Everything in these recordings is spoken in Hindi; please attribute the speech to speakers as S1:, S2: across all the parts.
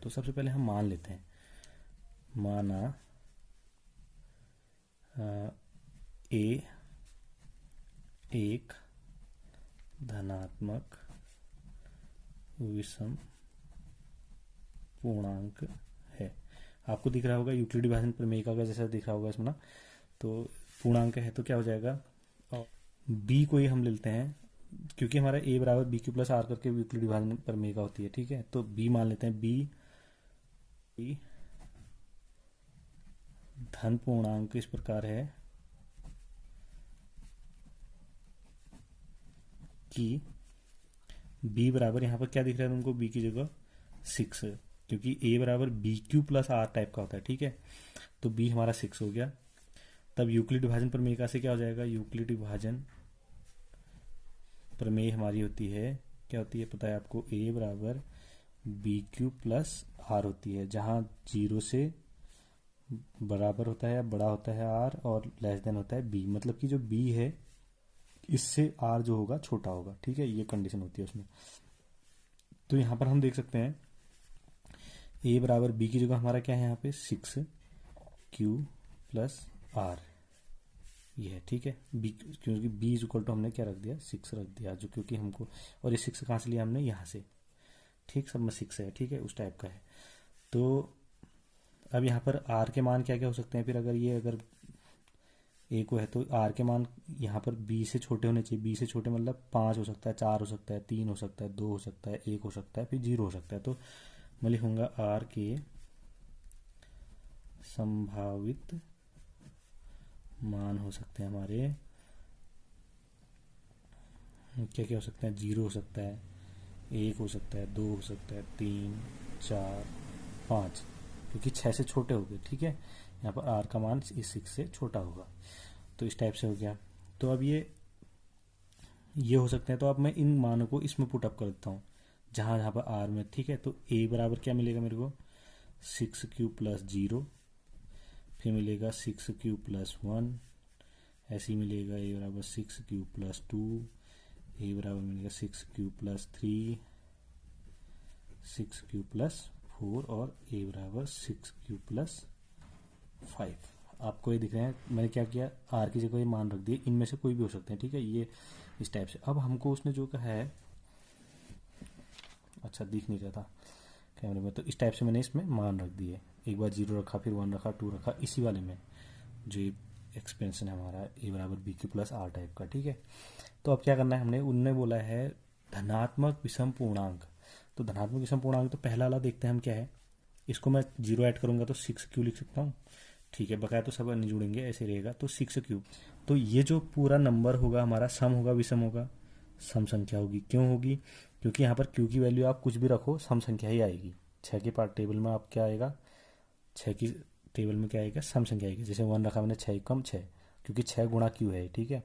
S1: तो सबसे पहले हम मान लेते हैं, माना ए एक धनात्मक विषम पूर्णांक है। आपको दिख रहा होगा यूक्लिड विभाजन प्रमेय का जैसा दिख रहा होगा इसमें ना, तो पूर्णांक है तो क्या हो जाएगा, और बी को ही हम लेते हैं क्योंकि हमारा ए बराबर बी क्यू प्लस आर करके यूक्लिड विभाजन प्रमेय का होती है, ठीक है। तो बी मान लेते हैं, बी धन पूर्णांक इस प्रकार है कि b बराबर, यहाँ पर क्या दिख रहा है तुमको, b की जगह 6, क्योंकि a बराबर B Q plus R type का होता है, ठीक है। तो b हमारा 6 हो गया। तब यूक्लिड विभाजन प्रमेय का से क्या हो जाएगा, यूक्लिड विभाजन प्रमेय हमारी होती है, क्या होती है पता है आपको, a बराबर बी क्यू प्लस आर होती है, जहाँ 0 से बराबर होता है या बड़ा होता है r और लेस देन होता है b, मतलब कि जो b है इससे r जो होगा छोटा होगा, ठीक है। ये कंडीशन होती है उसमें। तो यहाँ पर हम देख सकते हैं a बराबर b की जगह हमारा क्या है यहाँ पे 6q प्लस आर, ये है, ठीक है। b क्योंकि b इज इक्वल टू हमने क्या रख दिया, 6 रख दिया, जो क्योंकि हमको, और ये 6 कहाँ से लिया हमने, यहाँ से, ठीक, सब में 6 है, ठीक है, उस टाइप का है। तो अब यहाँ पर r के मान क्या क्या हो सकते हैं फिर, अगर a को है तो r के मान यहाँ पर b से छोटे होने चाहिए, b से छोटे मतलब 5 हो सकता है, 4 हो सकता है, 3 हो सकता है, 2 हो सकता है, 1 हो सकता है, फिर 0 हो सकता है। तो मैं लिखूंगा r के संभावित मान हो सकते हैं हमारे, क्या क्या हो सकते हैं, 0 हो सकता है, 1 हो सकता है, 2 हो सकता है, 3, 4, 5, क्योंकि 6 से छोटे हो गए, ठीक है। यहाँ पर r का मान इस 6 से छोटा होगा, तो इस टाइप से हो गया। तो अब ये हो सकते हैं, तो अब मैं इन मानों को इसमें पुट अप कर देता हूँ जहाँ जहाँ पर r में, ठीक है। तो a बराबर क्या मिलेगा मेरे को, 6q प्लस 0, फिर मिलेगा 6q प्लस 1, ऐसे ही मिलेगा a बराबर 6q प्लस 2, a बराबर मिलेगा 6q प्लस 3, 6q प्लस 4 और a बराबर 6q प्लस 5। आपको ये दिख रहे हैं, मैंने क्या किया, r की जगह ये मान रख दिए, इनमें से कोई भी हो सकते हैं, ठीक है, ये इस टाइप से। अब हमको उसने जो कहा है, अच्छा दिख नहीं रहा था कैमरे में, तो इस टाइप से मैंने इसमें मान रख दिए, एक बार 0 रखा, फिर 1 रखा, 2 रखा, इसी वाले में जो एक्सपेंशन है हमारा a बराबर B Q plus R type का, ठीक है। तो अब क्या करना है हमने, उनने बोला है धनात्मक विषम पूर्णांक, तो धनात्मक विषम पूर्णांक तो पहला वाला देखते हैं हम क्या है, इसको मैं 0 ऐड करूंगा तो 6q लिख सकता हूँ, ठीक है, बकाया तो सब नहीं जुड़ेंगे, ऐसे रहेगा, तो 6q। तो ये जो पूरा नंबर होगा हमारा, सम होगा विषम होगा, सम संख्या होगी, क्यों होगी, क्योंकि यहाँ पर q की वैल्यू आप कुछ भी रखो सम संख्या ही आएगी। 6 के पार्ट टेबल में आप क्या आएगा, 6 की टेबल में क्या आएगा, सम संख्या आएगी। जैसे 1 रखा मैंने, 6 कम 6, क्योंकि 6 गुणा q है, ठीक है,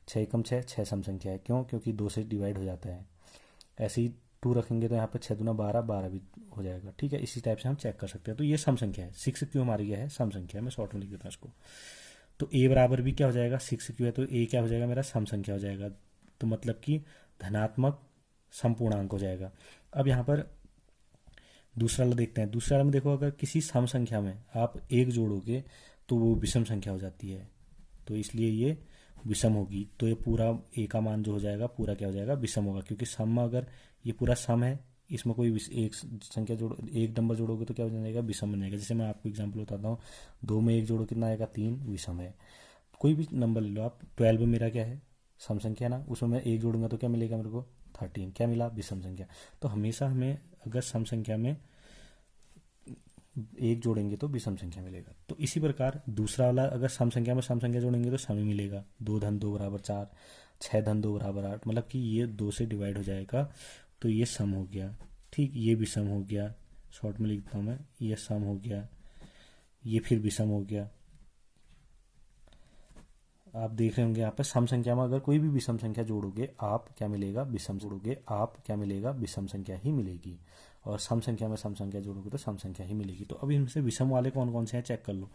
S1: 6 कम 6, 6 सम संख्या है, क्यों, क्योंकि 2 से डिवाइड हो जाता है। ऐसे ही 2 रखेंगे तो यहाँ पर 6 दूना 12, 12 भी हो जाएगा, ठीक है। इसी टाइप से हम चेक कर सकते हैं। तो ये सम संख्या है, 6q हमारी क्या है, सम संख्या है, मैं शॉर्ट में लिख देता हूँ इसको। तो a बराबर भी क्या हो जाएगा, 6q है, तो a क्या हो जाएगा मेरा, सम संख्या हो जाएगा, तो मतलब कि धनात्मक समपूर्णांक हो जाएगा। अब यहाँ पर दूसरा वाला देखते हैं। दूसरा वाला में देखो, अगर किसी सम संख्या में आप 1 जोड़ोगे तो वो विषम संख्या हो जाती है, तो इसलिए ये विषम होगी। तो ये पूरा a का मान जो हो जाएगा पूरा क्या हो जाएगा, विषम होगा, क्योंकि सम में अगर ये पूरा सम है, इसमें कोई एक संख्या जोड़ो, एक नंबर जोड़ोगे तो क्या हो जाएगा, विषम बनेगा। जैसे मैं आपको एग्जांपल बताता हूँ, 2 में 1 जोड़ो कितना आएगा, 3, विषम है। कोई भी नंबर ले लो आप, 12 मेरा क्या है, सम संख्या ना, उसमें मैं 1 जोड़ूंगा तो क्या मिलेगा मेरे को, 13, क्या मिला, विषम संख्या। तो हमेशा हमें अगर सम संख्या में 1 जोड़ेंगे तो विषम संख्या मिलेगा। तो इसी प्रकार दूसरा वाला, अगर सम संख्या में सम संख्या जोड़ेंगे तो सम ही मिलेगा, 2 धन 2 बराबर 4, 6 धन 2 बराबर 8, मतलब कि ये 2 से डिवाइड हो जाएगा, तो ये सम हो गया, ठीक, ये भी सम हो गया, शॉर्ट में लिखता हूँ मैं, ये सम हो गया, ये फिर विषम हो गया। आप देख रहे होंगे यहाँ पर सम संख्या में अगर कोई भी विषम संख्या जोड़ोगे आप क्या मिलेगा, विषम जोड़ोगे आप क्या मिलेगा, विषम संख्या ही मिलेगी। और सम संख्या में सम संख्या जोड़ोगे तो सम संख्या ही मिलेगी। तो अब इनसे विषम वाले कौन कौन से हैं चेक कर लो,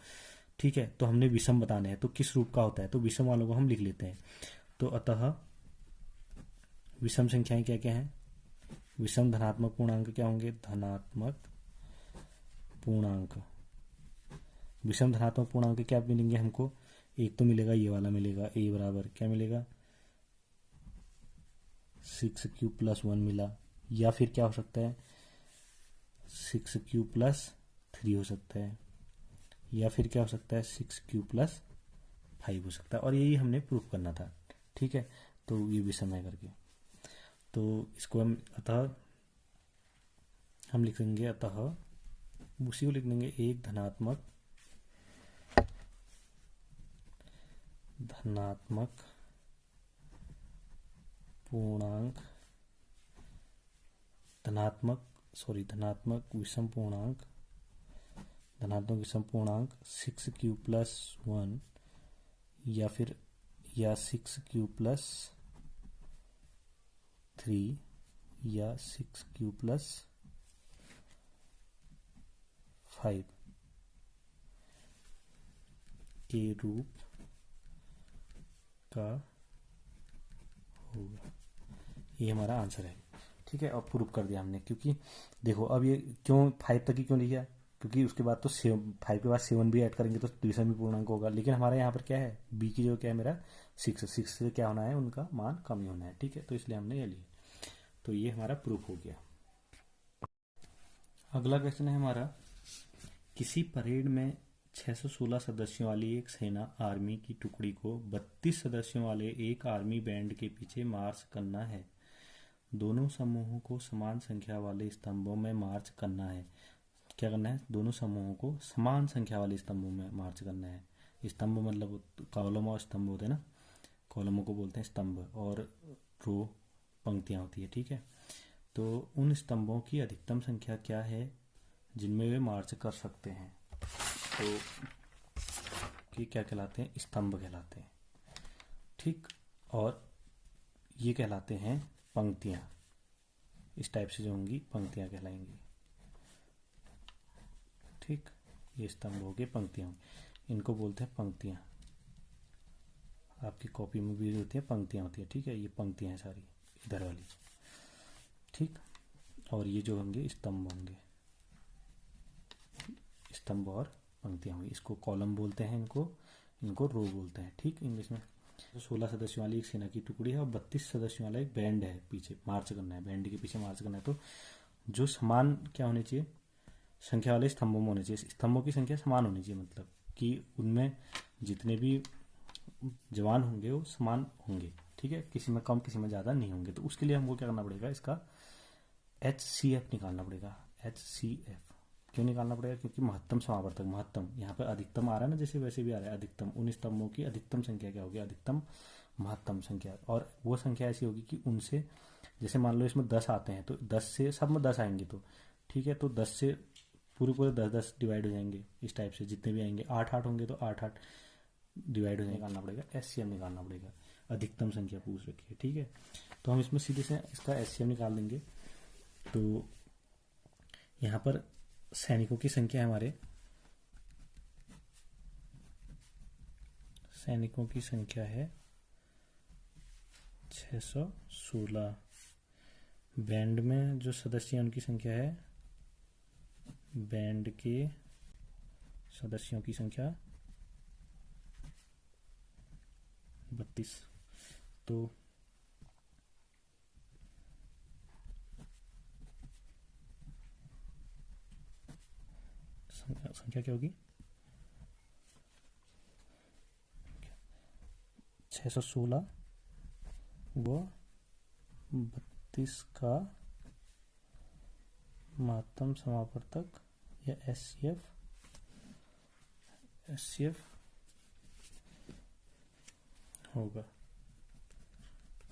S1: ठीक है। तो हमने विषम बताने हैं, तो किस रूप का होता है, तो विषम वालों को हम लिख लेते हैं। तो अतः विषम संख्याएं क्या क्या हैं, विषम धनात्मक पूर्णांक क्या होंगे, धनात्मक पूर्णांक, विषम धनात्मक पूर्णांक क्या मिलेंगे हमको? एक तो मिलेगा ये वाला मिलेगा, ए बराबर क्या मिलेगा 6q+1 मिला, या फिर क्या हो सकता है 6q+3 हो सकता है, या फिर क्या हो सकता है 6q+5 हो सकता है। और यही हमने प्रूफ करना था, ठीक है। तो ये विषम है करके, तो इसको हम अतः हम लिखेंगे, अतः उसी को लिख देंगे एक धनात्मक पूर्णांक, धनात्मक विषम पूर्णांक, 6q+1 या 6q+3 या 6q+5 के रूप का होगा। ये हमारा आंसर है, ठीक है। अब प्रूफ कर दिया हमने, क्योंकि देखो अब ये क्यों 5 तक ही क्यों लिया, क्योंकि उसके बाद तो 5 के बाद 7 भी ऐड करेंगे तो विषम भी पूर्णांक होगा। लेकिन हमारे यहाँ पर क्या है, बी की जो क्या है मेरा 6 से क्या होना है, उनका मान कम ही होना है, ठीक है। तो इसलिए हमने ये लिया, तो ये हमारा प्रूफ हो गया। अगला क्वेश्चन है हमारा, किसी परेड में 616 सदस्यों वाली एक सेना आर्मी की टुकड़ी को 32 सदस्यों वाले एक आर्मी बैंड के पीछे मार्च करना है। दोनों समूहों को समान संख्या वाले स्तंभों में मार्च करना है। क्या करना है, दोनों समूहों को समान संख्या वाले स्तंभों में मार्च करना है। स्तंभ मतलब कॉलम और स्तंभ होते हैं ना, कॉलमों को बोलते हैं स्तंभ, और रो पंक्तियां होती है, ठीक है। तो उन स्तंभों की अधिकतम संख्या क्या है जिनमें वे मार्च कर सकते हैं? तो ये क्या कहलाते हैं, स्तंभ कहलाते हैं, ठीक। और ये कहलाते हैं पंक्तियां, इस टाइप से जो होंगी पंक्तियां कहलाएंगी, ठीक। ये स्तंभ हो गए, पंक्तियां, इनको बोलते हैं पंक्तियां। आपकी कॉपी में भी होती है पंक्तियां होती है, ठीक है। ये पंक्तियां हैं सारी इधर वाली, ठीक। और ये जो होंगे स्तंभ होंगे, स्तंभ और पंक्तियां होंगी। इसको कॉलम बोलते हैं, इनको रो बोलते हैं, ठीक। इंग्लिश में 16 सदस्यों वाली एक सेना की टुकड़ी है और 32 सदस्यों वाला एक बैंड है, पीछे मार्च करना है, बैंड के पीछे मार्च करना है। तो जो समान क्या होने चाहिए, संख्या वाले स्तंभों में होने चाहिए, स्तंभों की संख्या समान होनी चाहिए, मतलब कि उनमें जितने भी जवान होंगे वो समान होंगे, ठीक है। किसी में कम किसी में ज़्यादा नहीं होंगे। तो उसके लिए हमको क्या करना पड़ेगा, इसका HCF निकालना पड़ेगा। HCF क्यों निकालना पड़ेगा, क्योंकि महत्तम समावर्तक, महत्तम यहाँ पे अधिकतम आ रहा है ना, जैसे वैसे भी आ रहा है अधिकतम, उन स्तंभों की अधिकतम संख्या क्या होगी, अधिकतम महत्तम संख्या। और वो संख्या ऐसी होगी कि उनसे, जैसे मान लो इसमें 10 आते हैं तो 10 से सब में 10 आएंगे, तो ठीक है, तो 10 से पूरे 10 डिवाइड हो जाएंगे, इस टाइप से जितने भी आएंगे 8 होंगे तो 8 डिवाइड हो जाएंगे, निकालना पड़ेगा, SCM निकालना पड़ेगा। अधिकतम संख्या पूछ रखी है, ठीक है। तो हम इसमें सीधे से इसका SCM निकाल देंगे। तो यहाँ पर सैनिकों की संख्या है हमारे, सैनिकों की संख्या है 616, बैंड में जो सदस्य हैं उनकी संख्या है, बैंड के सदस्यों की संख्या 32। तो संख्या क्या होगी, 616 व 32 का महत्तम समावर्तक या SCF होगा,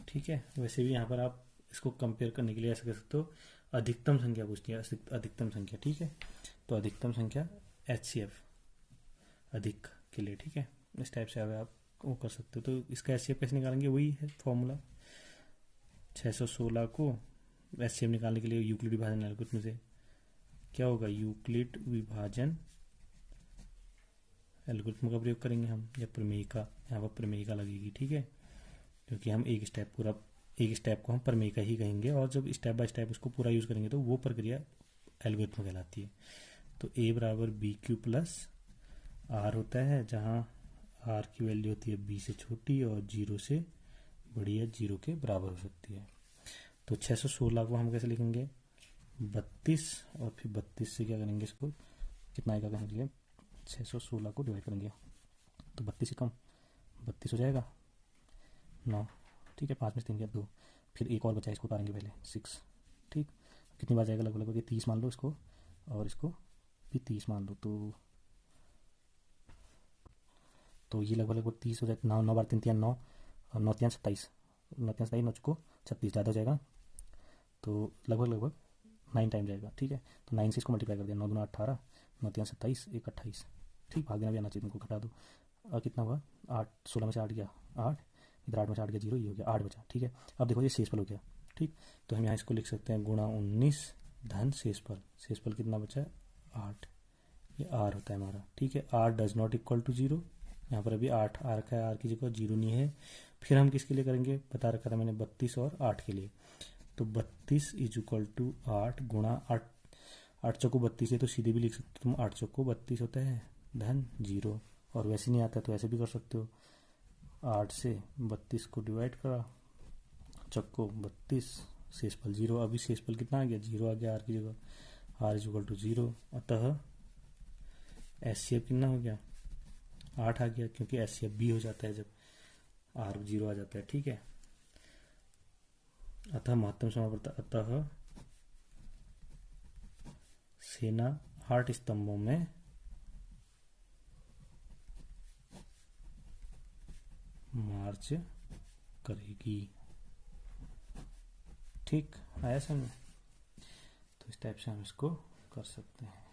S1: ठीक है। वैसे भी यहाँ पर आप इसको कंपेयर करने के लिए ऐसा कर सकते हो, अधिकतम संख्या पूछती है, अधिकतम संख्या, ठीक है। तो अधिकतम संख्या HCF अधिक के लिए, ठीक है। इस टाइप से आप वो कर सकते हो। तो इसका HCF कैसे निकालेंगे, वही है फॉर्मूला, 616 को HCF निकालने के लिए यूक्लिड विभाजन एल्गोरिथम से क्या होगा, यूक्लिड विभाजन एल्गोरिथम का प्रयोग करेंगे हम, या प्रमेयिका, यहाँ पर प्रमेयिका लगेगी, ठीक है। क्योंकि हम एक स्टेप को हम प्रमेयिका ही कहेंगे, और जब स्टेप बाय स्टेप उसको पूरा यूज़ करेंगे तो वो प्रक्रिया एल्गोरिथम कहलाती है। तो ए बराबर बी क्यू प्लस आर होता है, जहाँ आर की वैल्यू होती है बी से छोटी और 0 से बड़ी है, 0 के बराबर हो सकती है। तो 616 को हम कैसे लिखेंगे, 32 और फिर 32 से क्या करेंगे, इसको कितना आएगा कहने के लिए 616 को डिवाइड करेंगे तो 32 से कम 32 हो जाएगा 9, ठीक है, 5 में से 3 गया 2, फिर एक और बचा इसको उतारेंगे पहले 6, ठीक, कितनी बार जाएगा लगभग ये 30 मान लो इसको और इसको भी 30 मान लो, तो ये लगभग 30 हो जाएगा। 9 बार 3 3 9 और 9 3 27, 9 3 27 9 को 36 ज़्यादा हो जाएगा, तो लगभग 9 टाइम जाएगा, ठीक है। तो 9 से इसको मल्टीप्लाई कर दिया, 9 दूना 18, 9 3 27, 1 28, ठीक, भाग देना भी आना चाहिए तुमको, घटा दो। और कितना हुआ 8, 16 में से 8 गया 8, इधर 8 में से 8 गया 0, ये हो गया 8 बचा, ठीक है। अब देखो ये शेषफल हो गया, ठीक, तो हम यहाँ इसको लिख सकते हैं गुणा 19 धन शेषफल, शेषफल कितना बचा है 8, ये आर होता है हमारा, ठीक है। R does not equal to 0, यहाँ पर अभी 8 आ रखा है, आर की जगह 0 नहीं है। फिर हम किसके लिए करेंगे, बता रखा था मैंने 32 और 8 के लिए, तो 32 इज इक्वल टू 8 गुणा 8, 8 चौको 32 है तो सीधे भी लिख सकते हो तुम, 8 चौको 32 होता है धन 0, और वैसे नहीं आता तो ऐसे भी कर सकते हो, 8 से 32 को डिवाइड करा, चौको 32, शेषफल 0, अभी शेषफल कितना आ गया 0 आ गया आर की जगह, आर इज इक्वल टू 0, अतः एचसीएफ कितना हो गया 8 आ गया, क्योंकि एचसीएफ बी हो जाता है जब आर 0 आ जाता है, ठीक है। अतः महत्तम समापरता, अतः सेना 8 स्तंभों में मार्च करेगी, ठीक, आया समझ। तो इस टाइप से हम इसको कर सकते हैं।